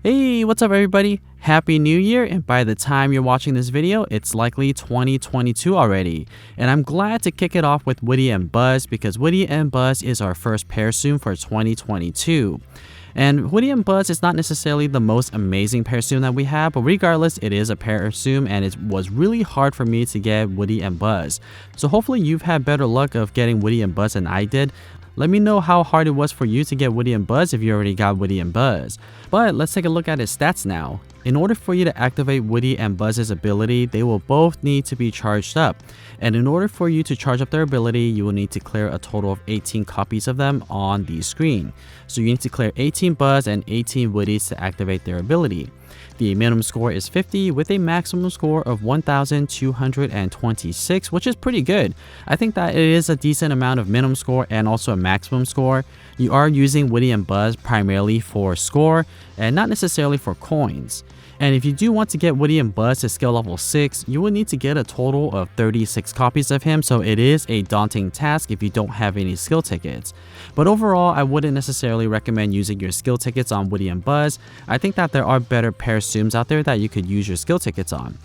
Hey, what's up everybody? Happy New Year, and by the time you're watching this video, it's likely 2022 already. And I'm glad to kick it off with Woody and Buzz because Woody and Buzz is our first pair soon for 2022. And Woody and Buzz is not necessarily the most amazing pair soon that we have, but regardless, it is a pair soon and it was really hard for me to get Woody and Buzz. So hopefully you've had better luck of getting Woody and Buzz than I did. Let me know how hard it was for you to get Woody and Buzz if you already got Woody and Buzz. But let's take a look at his stats now. In order for you to activate Woody and Buzz's ability, they will both need to be charged up. And in order for you to charge up their ability, you will need to clear a total of 18 copies of them on the screen. So you need to clear 18 Buzz and 18 Woodies to activate their ability. The minimum score is 50 with a maximum score of 1,226, which is pretty good. I think that it is a decent amount of minimum score and also a maximum score. You are using Woody and Buzz primarily for score and not necessarily for coins. And if you do want to get Woody and Buzz to skill level 6, you will need to get a total of 36 copies of him, so it is a daunting task if you don't have any skill tickets. But overall, I wouldn't necessarily recommend using your skill tickets on Woody and Buzz. I think that there are better pair Tsums out there that you could use your skill tickets on.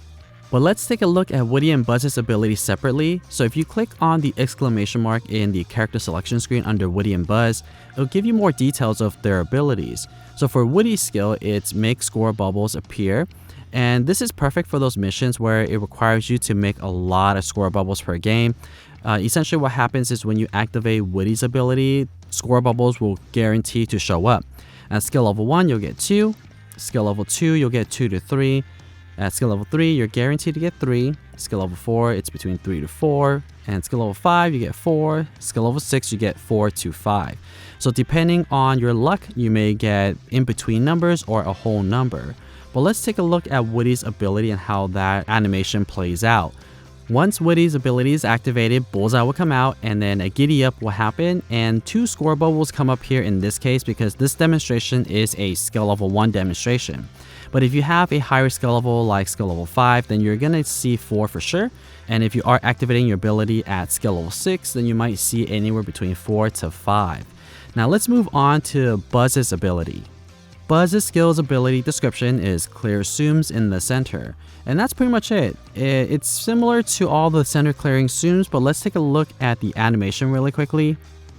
But let's take a look at Woody and Buzz's ability separately. So if you click on the exclamation mark in the character selection screen under Woody and Buzz, it'll give you more details of their abilities. So for Woody's skill, it's make score bubbles appear. And this is perfect for those missions where it requires you to make a lot of score bubbles per game. Essentially what happens is when you activate Woody's ability, score bubbles will guarantee to show up. At skill level 1, you'll get 2. Skill level 2, you'll get 2 to 3. At skill level 3, you're guaranteed to get 3. Skill level 4, it's between 3 to 4. And skill level 5, you get 4. Skill level 6, you get 4 to 5. So depending on your luck, you may get in between numbers or a whole number. But let's take a look at Woody's ability and how that animation plays out. Once Woody's ability is activated, Bullseye will come out and then a giddy up will happen and 2 score bubbles come up here in this case because this demonstration is a skill level 1 demonstration. But if you have a higher skill level like skill level 5, then you're going to see 4 for sure. And if you are activating your ability at skill level 6, then you might see anywhere between 4 to 5. Now let's move on to Buzz's ability. Buzz's skill's ability description is clear Tsums in the center. And that's pretty much it. It's similar to all the center clearing Tsums, but let's take a look at the animation really quickly.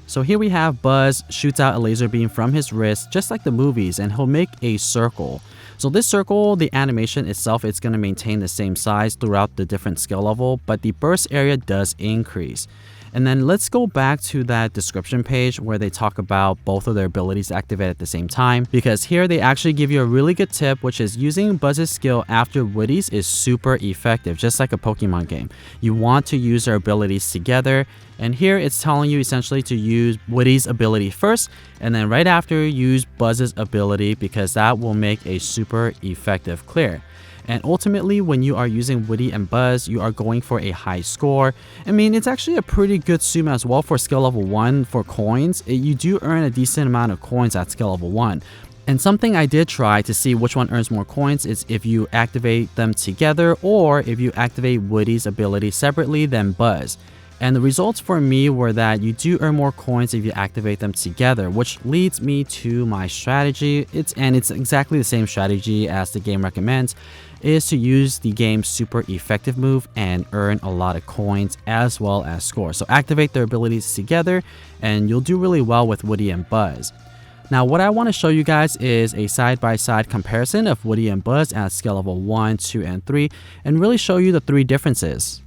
So here we have Buzz shoots out a laser beam from his wrist, just like the movies, and he'll make a circle. So this circle, the animation itself, it's going to maintain the same size throughout the different skill level, but the burst area does increase. And then let's go back to that description page where they talk about both of their abilities activated at the same time, because here they actually give you a really good tip, which is using Buzz's skill after Woody's is super effective, just like a Pokemon game. You want to use their abilities together, and here it's telling you essentially to use Woody's ability first, and then right after use Buzz's ability because that will make a super effective clear. And ultimately, when you are using Woody and Buzz, you are going for a high score. I mean, it's actually a pretty good Tsum as well for skill level 1 for coins. You do earn a decent amount of coins at skill level 1. And something I did try to see which one earns more coins is if you activate them together or if you activate Woody's ability separately than Buzz. And the results for me were that you do earn more coins if you activate them together, which leads me to my strategy. It's exactly the same strategy as the game recommends, is to use the game's super effective move and earn a lot of coins as well as score. So activate their abilities together and you'll do really well with Woody and Buzz. Now what I want to show you guys is a side-by-side comparison of Woody and Buzz at skill level 1, 2, and 3 and really show you the 3 differences.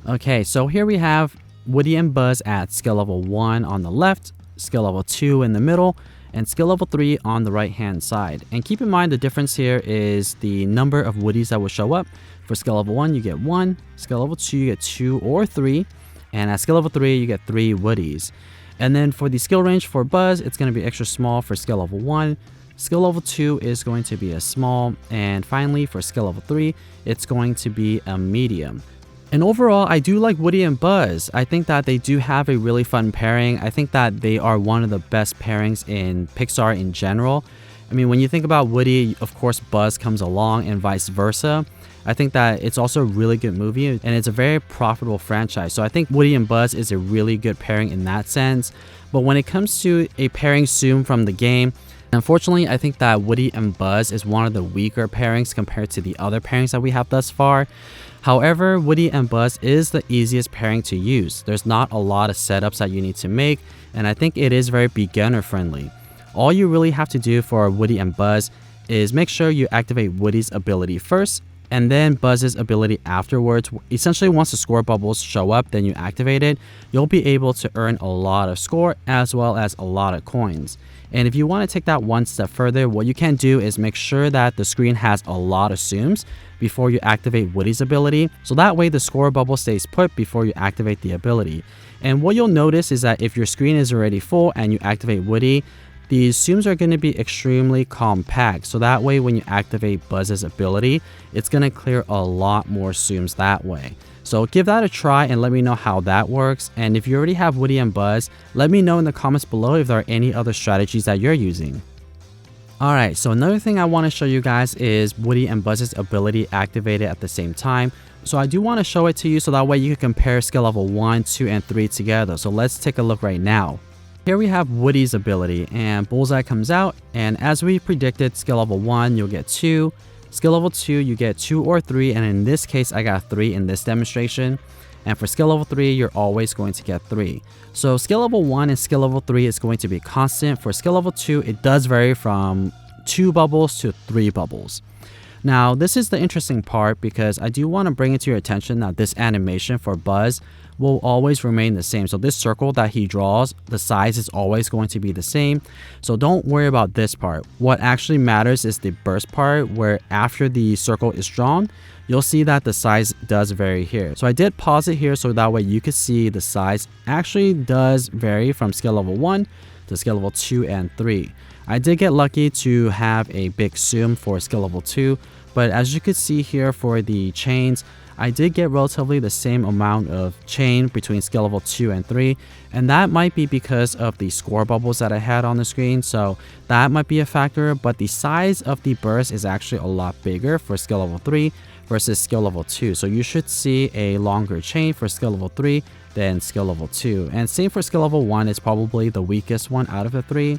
Okay, so here we have Woody and Buzz at skill level 1 on the left, skill level 2 in the middle, and skill level 3 on the right hand side. And keep in mind the difference here is the number of Woodies that will show up. For skill level 1 you get 1, skill level 2 you get 2 or 3, and at skill level 3 you get 3 Woodies. And then for the skill range for Buzz, it's going to be extra small for skill level 1, skill level 2 is going to be a small, and finally for skill level 3 it's going to be a medium. And overall, I do like Woody and Buzz. I think that they do have a really fun pairing. I think that they are one of the best pairings in Pixar in general. I mean, when you think about Woody, of course, Buzz comes along and vice versa. I think that it's also a really good movie and it's a very profitable franchise. So I think Woody and Buzz is a really good pairing in that sense. But when it comes to a pairing Tsum from the game, Unfortunately, I think that Woody and Buzz is one of the weaker pairings compared to the other pairings that we have thus far. However, Woody and Buzz is the easiest pairing to use. There's not a lot of setups that you need to make, and I think it is very beginner friendly. All you really have to do for Woody and Buzz is make sure you activate Woody's ability first, and then Buzz's ability afterwards. Essentially, once the score bubbles show up, then you activate it. You'll be able to earn a lot of score as well as a lot of coins. And if you want to take that one step further, what you can do is make sure that the screen has a lot of zooms before you activate Woody's ability. So that way the score bubble stays put before you activate the ability. And what you'll notice is that if your screen is already full and you activate Woody, these zooms are going to be extremely compact. So that way when you activate Buzz's ability, it's going to clear a lot more zooms that way. So give that a try and let me know how that works. And if you already have Woody and Buzz, let me know in the comments below if there are any other strategies that you're using. Alright, so another thing I want to show you guys is Woody and Buzz's ability activated at the same time. So I do want to show it to you so that way you can compare skill level 1, 2, and 3 together. So let's take a look right now. Here we have Woody's ability, and Bullseye comes out, and as we predicted, skill level 1 you'll get 2, skill level 2 you get 2 or 3, and in this case I got 3 in this demonstration. And for skill level 3 you're always going to get 3. So skill level 1 and skill level 3 is going to be constant. For skill level 2 it does vary from 2 bubbles to 3 bubbles. Now this is the interesting part because I do want to bring it to your attention that this animation for Buzz will always remain the same. So this circle that he draws, the size is always going to be the same. So don't worry about this part. What actually matters is the burst part, where after the circle is drawn, you'll see that the size does vary here. So I did pause it here so that way you could see the size actually does vary from skill level 1 to skill level 2 and 3. I did get lucky to have a big zoom for skill level 2, but as you could see here for the chains, I did get relatively the same amount of chain between skill level 2 and 3, and that might be because of the score bubbles that I had on the screen, so that might be a factor. But the size of the burst is actually a lot bigger for skill level 3 versus skill level 2, so you should see a longer chain for skill level 3 than skill level 2, and same for skill level 1. Is probably the weakest one out of the 3.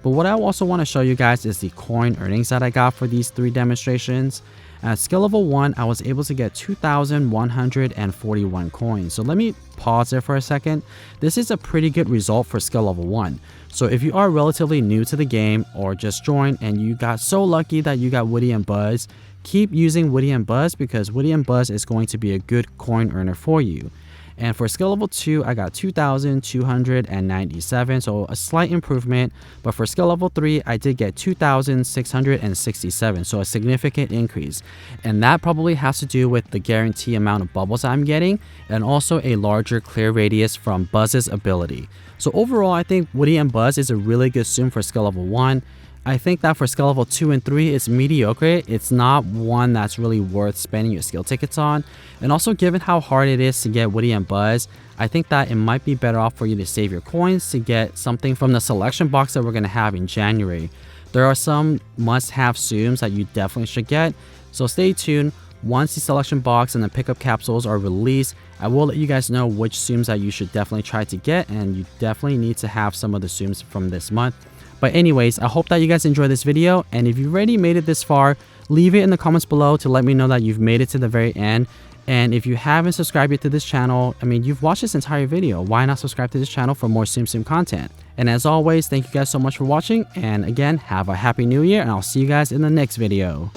But what I also want to show you guys is the coin earnings that I got for these 3 demonstrations. At skill level 1, I was able to get 2,141 coins. So let me pause there for a second. This is a pretty good result for skill level 1. So if you are relatively new to the game or just joined and you got so lucky that you got Woody and Buzz, keep using Woody and Buzz because Woody and Buzz is going to be a good coin earner for you. And for skill level 2, I got 2,297, so a slight improvement. But for skill level 3, I did get 2,667, so a significant increase. And that probably has to do with the guarantee amount of bubbles I'm getting, and also a larger clear radius from Buzz's ability. So overall, I think Woody and Buzz is a really good zoom for skill level 1. I think that for skill level 2 and 3, it's mediocre. It's not one that's really worth spending your skill tickets on. And also, given how hard it is to get Woody and Buzz, I think that it might be better off for you to save your coins to get something from the selection box that we're going to have in January. There are some must-have zooms that you definitely should get, so stay tuned. Once the selection box and the pickup capsules are released, I will let you guys know which zooms that you should definitely try to get, and you definitely need to have some of the zooms from this month. But anyways, I hope that you guys enjoyed this video, and if you've already made it this far, leave it in the comments below to let me know that you've made it to the very end. And if you haven't subscribed yet to this channel, I mean, you've watched this entire video, why not subscribe to this channel for more Tsum Tsum content? And as always, thank you guys so much for watching, and again, have a happy new year, and I'll see you guys in the next video.